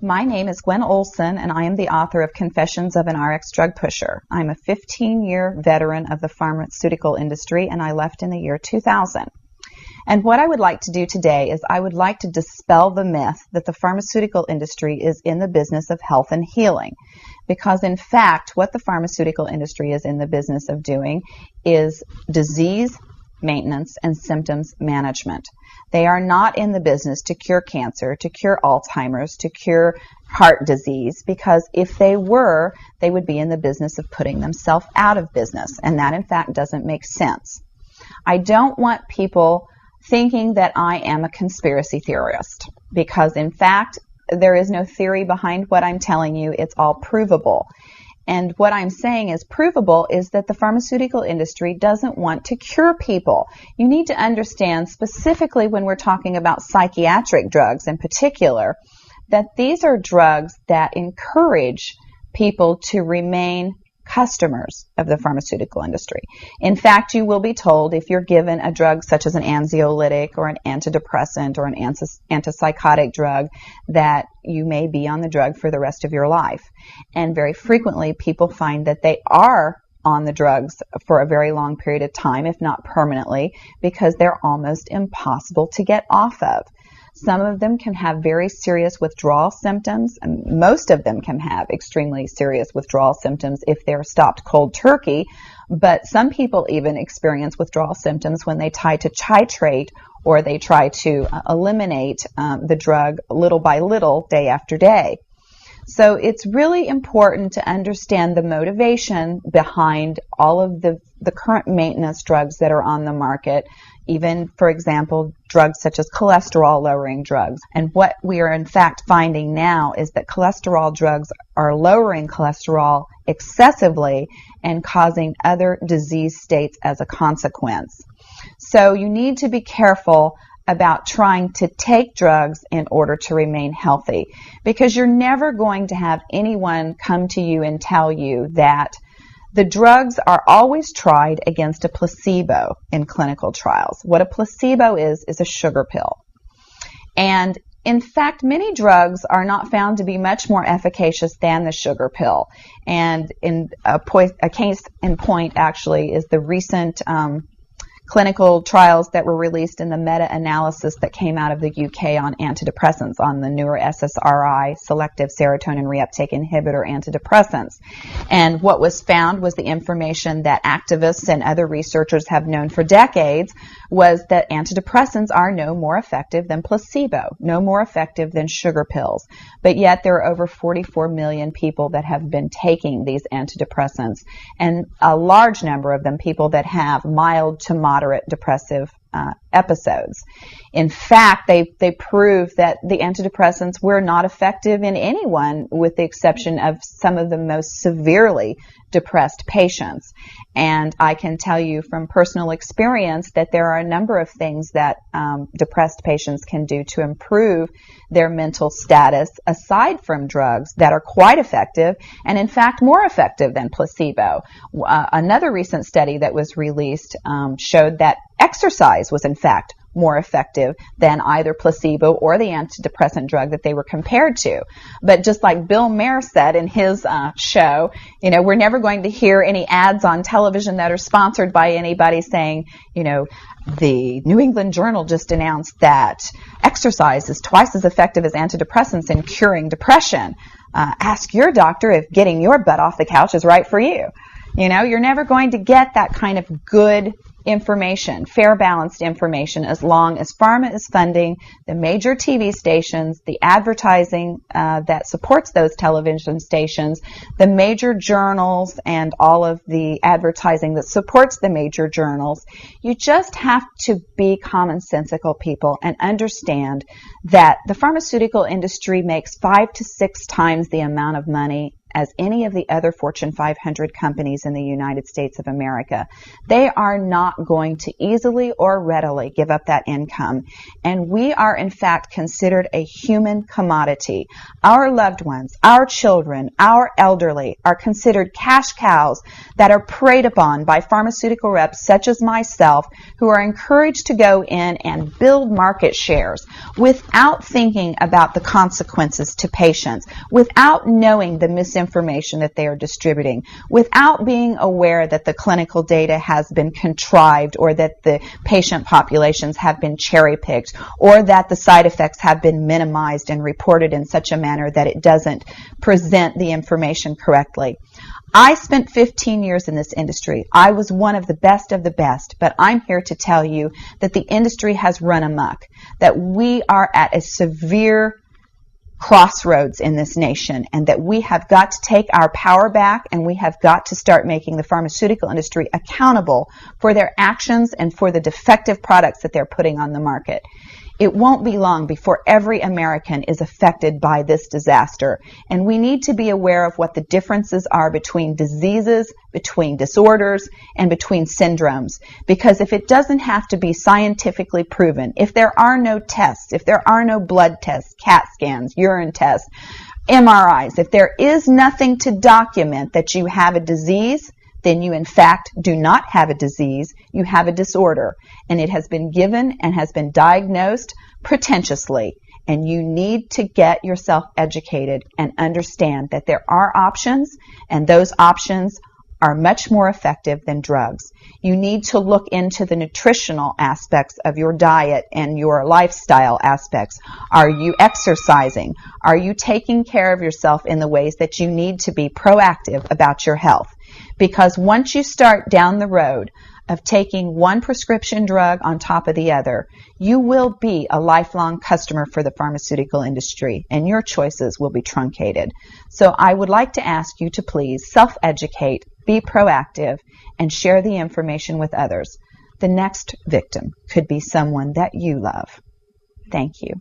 My name is Gwen Olson, and I am the author of Confessions of an RX Drug Pusher. I'm a 15-year veteran of the pharmaceutical industry, and I left in the year 2000. And what I would like to do today is I would like to dispel the myth that the pharmaceutical industry is in the business of health and healing. Because in fact, what the pharmaceutical industry is in the business of doing is disease maintenance and symptoms management. They are not in the business to cure cancer, to cure Alzheimer's, to cure heart disease, because if they were, they would be in the business of putting themselves out of business, and that in fact doesn't make sense. I don't want people thinking that I am a conspiracy theorist, because in fact there is no theory behind what I'm telling you. It's all provable. And what I'm saying is provable is that the pharmaceutical industry doesn't want to cure people. You need to understand, specifically when we're talking about psychiatric drugs in particular, that these are drugs that encourage people to remain customers of the pharmaceutical industry. In fact, you will be told if you're given a drug such as an anxiolytic or an antidepressant or an antipsychotic drug that you may be on the drug for the rest of your life. And very frequently people find that they are on the drugs for a very long period of time, if not permanently, because they're almost impossible to get off of. Some of them can have very serious withdrawal symptoms, and most of them can have extremely serious withdrawal symptoms if they're stopped cold turkey, but some people even experience withdrawal symptoms when they try to titrate or they try to eliminate the drug little by little, day after day. So it's really important to understand the motivation behind all of the current maintenance drugs that are on the market, even, for example, drugs such as cholesterol-lowering drugs. And what we are in fact finding now is that cholesterol drugs are lowering cholesterol excessively and causing other disease states as a consequence. So you need to be careful about trying to take drugs in order to remain healthy, because you're never going to have anyone come to you and tell you that the drugs are always tried against a placebo in clinical trials. What a placebo is a sugar pill. And in fact, many drugs are not found to be much more efficacious than the sugar pill. And in a case in point actually is the recent clinical trials that were released in the meta-analysis that came out of the UK on antidepressants, on the newer SSRI, selective serotonin reuptake inhibitor antidepressants. And what was found was the information that activists and other researchers have known for decades, was that antidepressants are no more effective than placebo, no more effective than sugar pills. But yet there are over 44 million people that have been taking these antidepressants, and a large number of them people that have mild to moderate depressive episodes. In fact, they prove that the antidepressants were not effective in anyone, with the exception of some of the most severely depressed patients. And I can tell you from personal experience that there are a number of things that depressed patients can do to improve their mental status aside from drugs that are quite effective, and in fact more effective than placebo. Another recent study that was released showed that exercise was in fact more effective than either placebo or the antidepressant drug that they were compared to. But just like Bill Maher said in his show, you know, we're never going to hear any ads on television that are sponsored by anybody saying, you know, the New England Journal just announced that exercise is twice as effective as antidepressants in curing depression. Ask your doctor if getting your butt off the couch is right for you. You know, you're never going to get that kind of good information, fair, balanced information, as long as pharma is funding the major TV stations, the advertising that supports those television stations, the major journals, and all of the advertising that supports the major journals. You just have to be commonsensical people and understand that the pharmaceutical industry makes 5 to 6 times the amount of money as any of the other Fortune 500 companies in the United States of America. They are not going to easily or readily give up that income. And we are, in fact, considered a human commodity. Our loved ones, our children, our elderly are considered cash cows that are preyed upon by pharmaceutical reps such as myself, who are encouraged to go in and build market shares without thinking about the consequences to patients, without knowing the misinformation that they are distributing, without being aware that the clinical data has been contrived, or that the patient populations have been cherry-picked, or that the side effects have been minimized and reported in such a manner that it doesn't present the information correctly. I spent 15 years in this industry. I was one of the best, but I'm here to tell you that the industry has run amok, that we are at a severe crossroads in this nation, and that we have got to take our power back, and we have got to start making the pharmaceutical industry accountable for their actions and for the defective products that they're putting on the market. It won't be long before every American is affected by this disaster, and we need to be aware of what the differences are between diseases, between disorders, and between syndromes. Because if it doesn't have to be scientifically proven, if there are no tests, if there are no blood tests, CAT scans, urine tests, MRIs, if there is nothing to document that you have a disease, then you in fact do not have a disease, you have a disorder, and it has been given and has been diagnosed pretentiously, and you need to get yourself educated and understand that there are options, and those options are much more effective than drugs. You need to look into the nutritional aspects of your diet and your lifestyle aspects. Are you exercising? Are you taking care of yourself in the ways that you need to be proactive about your health? Because once you start down the road of taking one prescription drug on top of the other, you will be a lifelong customer for the pharmaceutical industry, and your choices will be truncated. So I would like to ask you to please self-educate, be proactive, and share the information with others. The next victim could be someone that you love. Thank you.